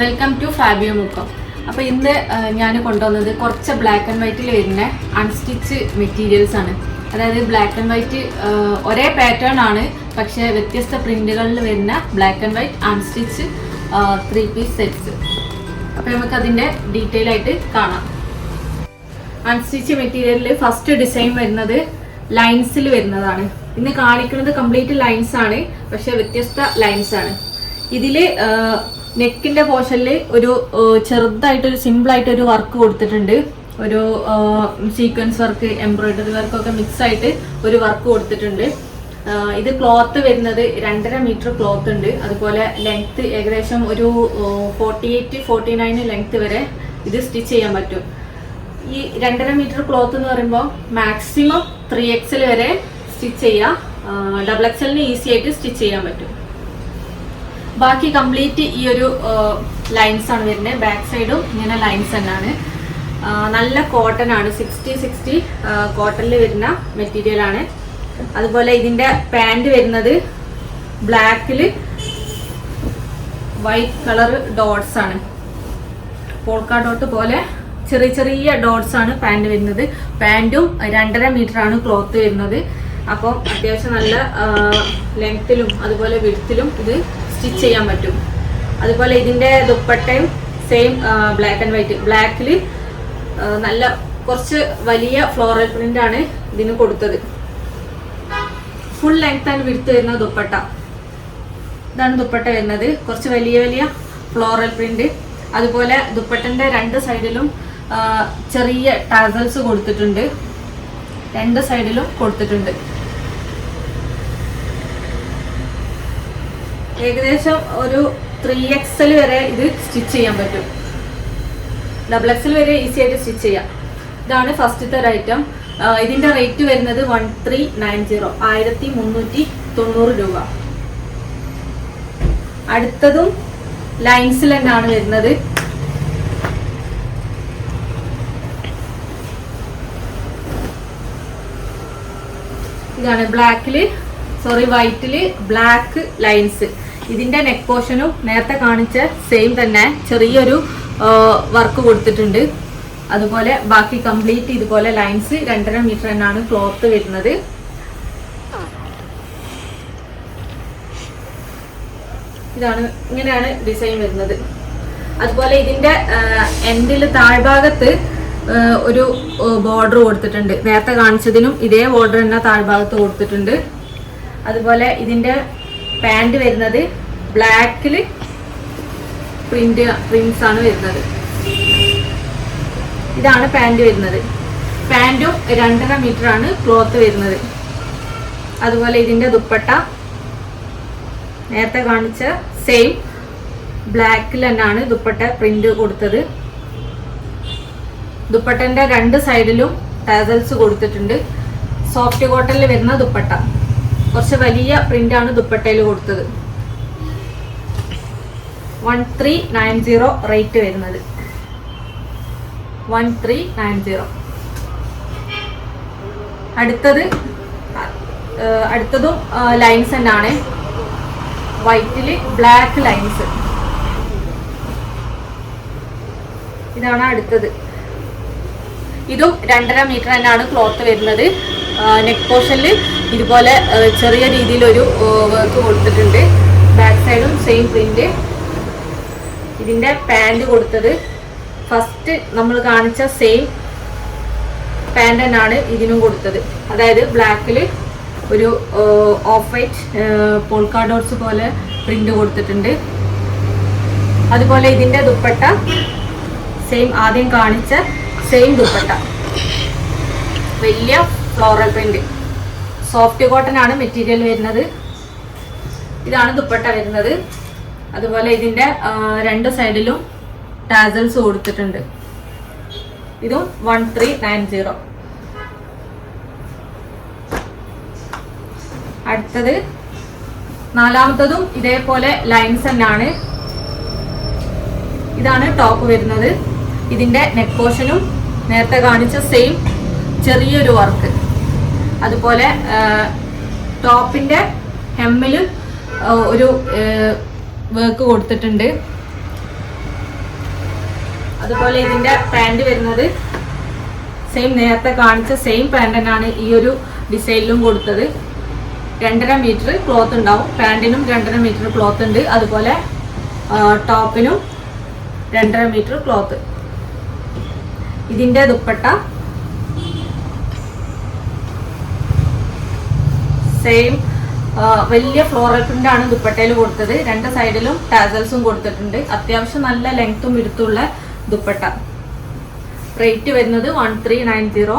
Welcome to Fabio Mukkam. അപ്പോൾ ഇന്ന് ഞാൻ കൊണ്ടുവന്നത് കുറച്ച് ബ്ലാക്ക് ആൻഡ് വൈറ്റിൽ വരുന്ന അൺസ്റ്റിച്ച് മെറ്റീരിയൽസ് ആണ്. അതായത് ബ്ലാക്ക് ആൻഡ് വൈറ്റ് ഒരേ പാറ്റേൺ ആണ്, പക്ഷേ വ്യത്യസ്ത പ്രിന്റുകളിൽ വരുന്ന black and white unstitch 3 piece sets. അപ്പോൾ നമുക്ക് അതിൻ്റെ ഡീറ്റെയിൽ ആയിട്ട് കാണാം. അൺസ്റ്റിച്ച് മെറ്റീരിയലിൽ ഫസ്റ്റ് ഡിസൈൻ വരുന്നത് ലൈൻസിൽ വരുന്നതാണ്. ഇന്ന് കാണിക്കുന്നത് കംപ്ലീറ്റ് ലൈൻസ് ആണ്, പക്ഷെ വ്യത്യസ്ത ലൈൻസ് ആണ്. ഇതിൽ നെക്കിന്റെ പോർഷനിൽ ഒരു ചെറുതായിട്ടൊരു സിമ്പിളായിട്ടൊരു വർക്ക് കൊടുത്തിട്ടുണ്ട്. ഒരു സീക്വൻസ് വർക്ക്, എംബ്രോയിഡറി വർക്കൊക്കെ മിക്സ് ആയിട്ട് ഒരു വർക്ക് കൊടുത്തിട്ടുണ്ട്. ഇത് ക്ലോത്ത് വരുന്നത് 2.5 മീറ്റർ ക്ലോത്ത് ഉണ്ട്. അതുപോലെ ലെങ്ത്ത് ഏകദേശം ഒരു 48-49 ലെങ്ത്ത് വരെ ഇത് സ്റ്റിച്ച് ചെയ്യാൻ പറ്റും. ഈ 2.5 മീറ്റർ ക്ലോത്ത് എന്ന് പറയുമ്പോൾ മാക്സിമം 3XL വരെ സ്റ്റിച്ച് ചെയ്യാം. XXL ഈസി ആയിട്ട് സ്റ്റിച്ച് ചെയ്യാൻ പറ്റും. ബാക്കി കംപ്ലീറ്റ് ഈ ഒരു ലൈൻസ് ആണ് വരുന്നത്. ബാക്ക് സൈഡും ഇങ്ങനെ ലൈൻസ് തന്നെയാണ്. നല്ല കോട്ടൺ ആണ്, 60 കോട്ടണിൽ വരുന്ന മെറ്റീരിയൽ ആണ്. അതുപോലെ ഇതിന്റെ പാൻറ് വരുന്നത് ബ്ലാക്കിൽ വൈറ്റ് കളർ ഡോട്ട്സ് ആണ്. പോൾക്ക ഡോട്ട് പോലെ ചെറിയ ചെറിയ ഡോട്ട്സ് ആണ് പാൻറ് വരുന്നത്. പാൻറ്റും 2.5 മീറ്റർ ആണ് ക്ലോത്ത് വരുന്നത്. അപ്പം അത്യാവശ്യം നല്ല ലെങ്ത്തിലും അതുപോലെ വിഡ്ത്തിലും ഇത് സ്റ്റിച്ച് ചെയ്യാൻ പറ്റും. അതുപോലെ ഇതിന്റെ ദുപ്പട്ടയും സെയിം ബ്ലാക്ക് ആൻഡ് വൈറ്റ്. ബ്ലാക്കിൽ നല്ല കുറച്ച് വലിയ ഫ്ലോറൽ പ്രിന്റ് ആണ് ഇതിന് കൊടുത്തത്. ഫുൾ ലെങ്ത് ആൻഡ് വിഡ്ത്ത് വരുന്ന ദുപ്പട്ട. ഇതാണ് ദുപ്പട്ട വരുന്നത്. കുറച്ച് വലിയ വലിയ ഫ്ലോറൽ പ്രിന്റ്. അതുപോലെ ദുപ്പട്ടന്റെ 2 സൈഡിലും ചെറിയ ടാസൽസ് കൊടുത്തിട്ടുണ്ട്. 2 സൈഡിലും കൊടുത്തിട്ടുണ്ട്. ഏകദേശം ഒരു 3XL വരെ ഇത് സ്റ്റിച്ച് ചെയ്യാൻ പറ്റും. XXL വരെ ഈസി ആയിട്ട് സ്റ്റിച്ച് ചെയ്യാം. ഇതാണ് ഫസ്റ്റത്തെ ഒരു ഐറ്റം. ഇതിന്റെ റേറ്റ് വരുന്നത് 1390, 1390 രൂപ. അടുത്തതും ലൈൻസിൽ തന്നെയാണ് വരുന്നത്. ഇതാണ് വൈറ്റില് ബ്ലാക്ക് ലൈൻസ്. ഇതിന്റെ നെക്ക് പോർഷനും നേരത്തെ കാണിച്ച സെയിം തന്നെ ചെറിയൊരു വർക്ക് കൊടുത്തിട്ടുണ്ട്. അതുപോലെ ബാക്കി കംപ്ലീറ്റ് ഇതുപോലെ ലൈൻസ് 2.5 മീറ്റർ തന്നെയാണ് ക്ലോത്ത് വരുന്നത്. ഇങ്ങനെയാണ് ഡിസൈൻ വരുന്നത്. അതുപോലെ ഇതിന്റെ എൻഡിൽ താഴ്ഭാഗത്ത് ഒരു ബോർഡർ കൊടുത്തിട്ടുണ്ട്. നേരത്തെ കാണിച്ചതിനും ഇതേ ബോർഡർ തന്നെ താഴ്ഭാഗത്ത് കൊടുത്തിട്ടുണ്ട്. അതുപോലെ പാൻറ് വരുന്നത് ബ്ലാക്കിൽ പ്രിന്റ്സ് ആണ് വരുന്നത്. ഇതാണ് പാൻറ് വരുന്നത്. പാൻറ്റും 2.5 മീറ്റർ ആണ് ക്ലോത്ത് വരുന്നത്. അതുപോലെ ഇതിന്റെ ദുപ്പട്ട നേരത്തെ കാണിച്ച സെയിം ബ്ലാക്കിൽ തന്നെയാണ് ദുപ്പട്ട പ്രിന്റ് കൊടുത്തത്. ദുപ്പട്ടന്റെ 2 സൈഡിലും ടാസൽസ് കൊടുത്തിട്ടുണ്ട്. സോഫ്റ്റ് കോട്ടണിൽ വരുന്ന ദുപ്പട്ട. കുറച്ച് വലിയ പ്രിന്റ് ആണ് ദുപ്പട്ടയിൽ കൊടുത്തത്. 1390 റേറ്റ് വരുന്നത്. 1390. അടുത്തതും ലൈൻസ് തന്നെയാണ്. വൈറ്റില് ബ്ലാക്ക് ലൈൻസ്. ഇതാണ് അടുത്തത്. ഇതും 2.5 മീറ്റർ തന്നെയാണ് ക്ലോത്ത് വരുന്നത്. നെക്ക് പോർഷനിൽ ഇതുപോലെ ചെറിയ രീതിയിലൊരു വർക്ക് കൊടുത്തിട്ടുണ്ട്. ബാക്ക് സൈഡും സെയിം പ്രിന്റ്. ഇതിന്റെ പാൻറ് കൊടുത്തത് ഫസ്റ്റ് നമ്മൾ കാണിച്ച സെയിം പാൻറ് തന്നെയാണ് ഇതിനും കൊടുത്തത്. അതായത് ബ്ലാക്കിൽ ഒരു ഓഫ് വൈറ്റ് പോൾക്ക ഡോട്ട്സ് പോലെ പ്രിന്റ് കൊടുത്തിട്ടുണ്ട്. അതുപോലെ ഇതിന്റെ ദുപ്പട്ട സെയിം ആദ്യം കാണിച്ച സെയിം ദുപ്പട്ട. വലിയ ഫ്ലോറൽ പ്രിന്റ്. സോഫ്റ്റ് കോട്ടൺ ആണ് മെറ്റീരിയൽ വരുന്നത്. ഇതാണ് ദുപ്പട്ട വരുന്നത്. അതുപോലെ ഇതിന്റെ 2 സൈഡിലും ടാസൽസ് കൊടുത്തിട്ടുണ്ട്. ഇതും 1390. അടുത്തത് നാലാമത്തതും ഇതേപോലെ ലൈൻസ് തന്നെയാണ്. ഇതാണ് ടോപ്പ് വരുന്നത്. ഇതിന്റെ നെക്ക് പോർഷനും നേരത്തെ കാണിച്ച സെയിം ചെറിയൊരു വർക്ക്. അതുപോലെ ടോപ്പിന്റെ ഹെമ്മിൽ ഒരു വർക്ക് കൊടുത്തിട്ടുണ്ട്. അതുപോലെ ഇതിന്റെ പാൻറ് വരുന്നത് സെയിം നേരത്തെ കാണിച്ച സെയിം പാൻറ് തന്നെയാണ് ഈ ഒരു ഡിസൈനിലും കൊടുത്തത്. 2.5 മീറ്റർ ക്ലോത്ത് ഉണ്ടാവും. പാൻറ്റിനും 2.5 മീറ്റർ ക്ലോത്ത് ഉണ്ട്. അതുപോലെ ടോപ്പിനും 2.5 മീറ്റർ ക്ലോത്ത്. ഇതിന്റെ ദുപ്പട്ട സെയിം വലിയ ഫ്ലോറൽ പ്രിന്റ് ആണ് ദുപ്പട്ടയിൽ കൊടുത്തത്. 2 സൈഡിലും ടാസൽസും കൊടുത്തിട്ടുണ്ട്. അത്യാവശ്യം നല്ല ലെങ്ത്തും വിടുത്തുള്ള ദുപ്പട്ട. റേറ്റ് വരുന്നത് 1390.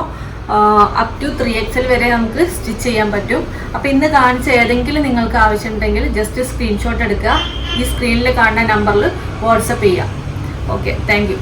അപ് ടു 3XL വരെ നമുക്ക് സ്റ്റിച്ച് ചെയ്യാൻ പറ്റും. അപ്പോൾ ഇന്ന് കാണിച്ച ഏതെങ്കിലും നിങ്ങൾക്ക് ആവശ്യമുണ്ടെങ്കിൽ ജസ്റ്റ് സ്ക്രീൻഷോട്ട് എടുക്കുക. ഈ സ്ക്രീനിൽ കാണുന്ന നമ്പറിൽ വാട്സപ്പ് ചെയ്യുക. Okay, thank you.